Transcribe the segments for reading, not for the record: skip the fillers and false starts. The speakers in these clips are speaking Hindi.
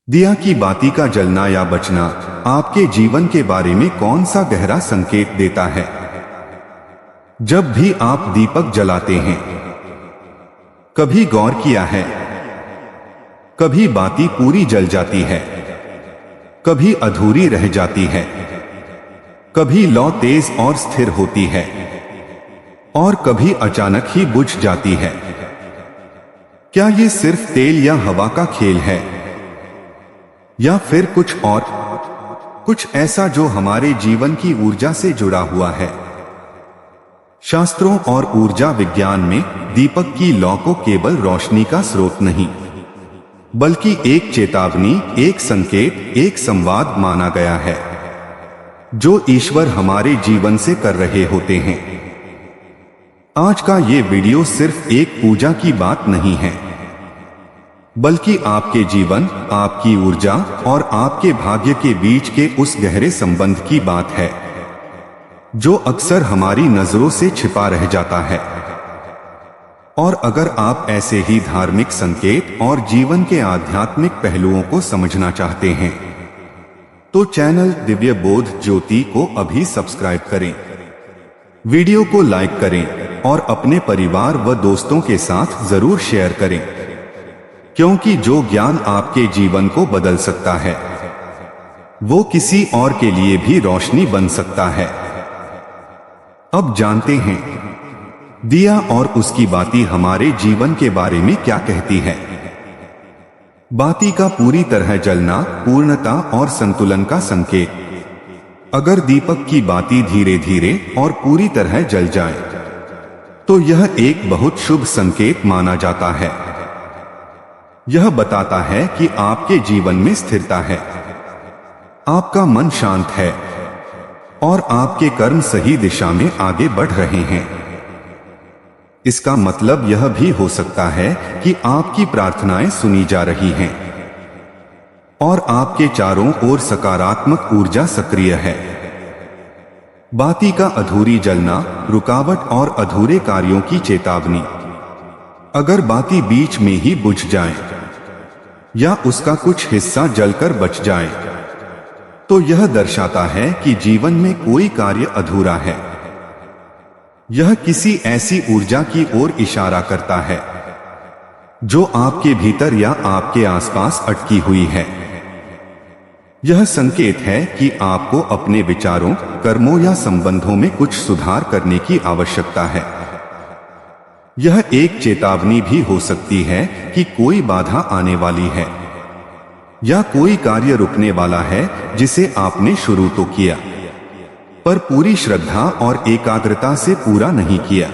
दिया की बाती का जलना या बचना आपके जीवन के बारे में कौन सा गहरा संकेत देता है? जब भी आप दीपक जलाते हैं, कभी गौर किया है? कभी बाती पूरी जल जाती है, कभी अधूरी रह जाती है, कभी लौ तेज और स्थिर होती है और कभी अचानक ही बुझ जाती है। क्या ये सिर्फ तेल या हवा का खेल है, या फिर कुछ और, कुछ ऐसा जो हमारे जीवन की ऊर्जा से जुड़ा हुआ है? शास्त्रों और ऊर्जा विज्ञान में दीपक की लौ को केवल रोशनी का स्रोत नहीं, बल्कि एक चेतावनी, एक संकेत, एक संवाद माना गया है जो ईश्वर हमारे जीवन से कर रहे होते हैं। आज का ये वीडियो सिर्फ एक पूजा की बात नहीं है, बल्कि आपके जीवन, आपकी ऊर्जा और आपके भाग्य के बीच के उस गहरे संबंध की बात है जो अक्सर हमारी नजरों से छिपा रह जाता है। और अगर आप ऐसे ही धार्मिक संकेत और जीवन के आध्यात्मिक पहलुओं को समझना चाहते हैं, तो चैनल दिव्य बोध ज्योति को अभी सब्सक्राइब करें, वीडियो को लाइक करें और अपने परिवार व दोस्तों के साथ जरूर शेयर करें, क्योंकि जो ज्ञान आपके जीवन को बदल सकता है, वो किसी और के लिए भी रोशनी बन सकता है। अब जानते हैं, दिया और उसकी बाती हमारे जीवन के बारे में क्या कहती है। बाती का पूरी तरह जलना पूर्णता और संतुलन का संकेत। अगर दीपक की बाती धीरे धीरे और पूरी तरह जल जाए, तो यह एक बहुत शुभ संकेत माना जाता है। यह बताता है कि आपके जीवन में स्थिरता है, आपका मन शांत है और आपके कर्म सही दिशा में आगे बढ़ रहे हैं। इसका मतलब यह भी हो सकता है कि आपकी प्रार्थनाएं सुनी जा रही हैं और आपके चारों ओर सकारात्मक ऊर्जा सक्रिय है। बाती का अधूरी जलना, रुकावट और अधूरे कार्यों की चेतावनी। अगर बाती बीच में ही बुझ जाए या उसका कुछ हिस्सा जलकर बच जाए, तो यह दर्शाता है कि जीवन में कोई कार्य अधूरा है। यह किसी ऐसी ऊर्जा की ओर इशारा करता है जो आपके भीतर या आपके आसपास अटकी हुई है। यह संकेत है कि आपको अपने विचारों, कर्मों या संबंधों में कुछ सुधार करने की आवश्यकता है। यह एक चेतावनी भी हो सकती है कि कोई बाधा आने वाली है या कोई कार्य रुकने वाला है जिसे आपने शुरू तो किया, पर पूरी श्रद्धा और एकाग्रता से पूरा नहीं किया।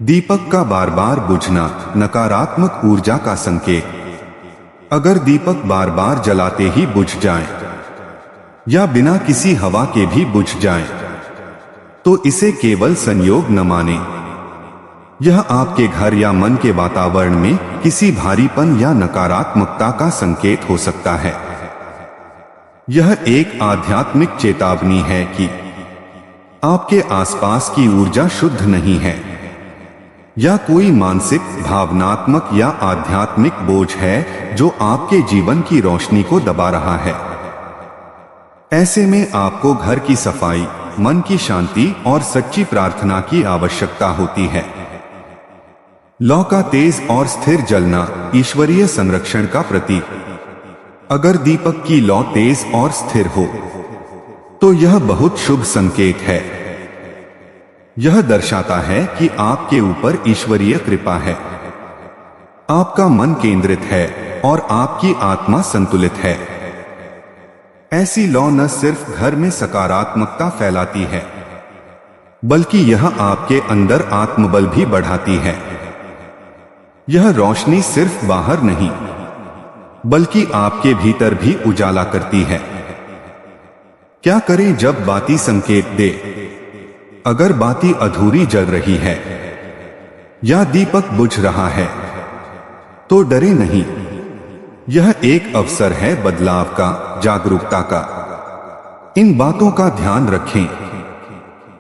दीपक का बार बार बुझना नकारात्मक ऊर्जा का संकेत। अगर दीपक बार बार जलाते ही बुझ जाए या बिना किसी हवा के भी बुझ जाए, तो इसे केवल संयोग न माने। यह आपके घर या मन के वातावरण में किसी भारीपन या नकारात्मकता का संकेत हो सकता है। यह एक आध्यात्मिक चेतावनी है कि आपके आसपास की ऊर्जा शुद्ध नहीं है या कोई मानसिक, भावनात्मक या आध्यात्मिक बोझ है जो आपके जीवन की रोशनी को दबा रहा है। ऐसे में आपको घर की सफाई, मन की शांति और सच्ची प्रार्थना की आवश्यकता होती है। लौ का तेज और स्थिर जलना ईश्वरीय संरक्षण का प्रतीक। अगर दीपक की लौ तेज और स्थिर हो, तो यह बहुत शुभ संकेत है। यह दर्शाता है कि आपके ऊपर ईश्वरीय कृपा है, आपका मन केंद्रित है और आपकी आत्मा संतुलित है। ऐसी लौ न सिर्फ घर में सकारात्मकता फैलाती है, बल्कि यह आपके अंदर आत्मबल भी बढ़ाती है। यह रोशनी सिर्फ बाहर नहीं, बल्कि आपके भीतर भी उजाला करती है। क्या करें जब बाती संकेत दे? अगर बाती अधूरी जल रही है या दीपक बुझ रहा है, तो डरे नहीं। यह एक अवसर है बदलाव का, जागरूकता का। इन बातों का ध्यान रखें।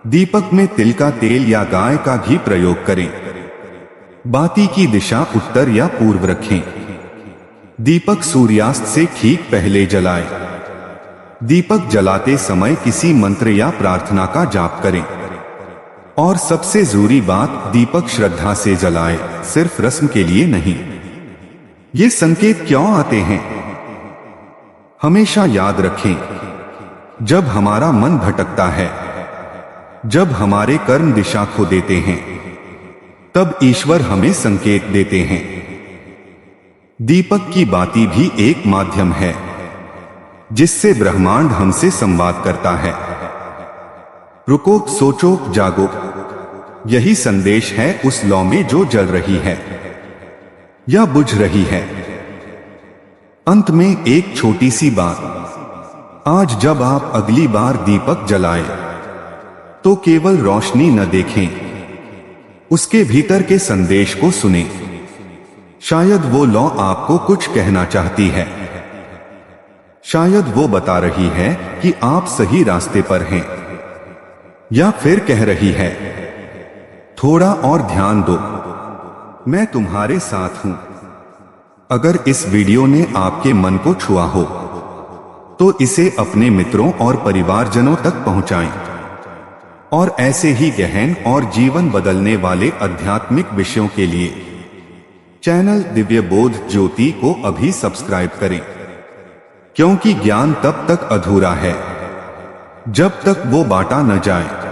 दीपक में तिल का तेल या गाय का घी प्रयोग करें। बाती की दिशा उत्तर या पूर्व रखें। दीपक सूर्यास्त से ठीक पहले जलाए। दीपक जलाते समय किसी मंत्र या प्रार्थना का जाप करें। और सबसे जरूरी बात, दीपक श्रद्धा से जलाए, सिर्फ रस्म के लिए नहीं। ये संकेत क्यों आते हैं? हमेशा याद रखें, जब हमारा मन भटकता है, जब हमारे कर्म दिशा खो देते हैं, तब ईश्वर हमें संकेत देते हैं। दीपक की बाती भी एक माध्यम है जिससे ब्रह्मांड हमसे संवाद करता है। रुको, सोचो, जागो, यही संदेश है उस लौ में जो जल रही है या बुझ रही है। अंत में एक छोटी सी बात, आज जब आप अगली बार दीपक जलाएं, तो केवल रोशनी न देखें, उसके भीतर के संदेश को सुनें। शायद वो लौ आपको कुछ कहना चाहती है, शायद वो बता रही है कि आप सही रास्ते पर हैं, या फिर कह रही है, थोड़ा और ध्यान दो, मैं तुम्हारे साथ हूं। अगर इस वीडियो ने आपके मन को छुआ हो तो इसे अपने मित्रों और परिवारजनों तक पहुंचाएं। और ऐसे ही गहन और जीवन बदलने वाले आध्यात्मिक विषयों के लिए चैनल दिव्य बोध ज्योति को अभी सब्सक्राइब करें, क्योंकि ज्ञान तब तक अधूरा है जब तक वो बांटा न जाए।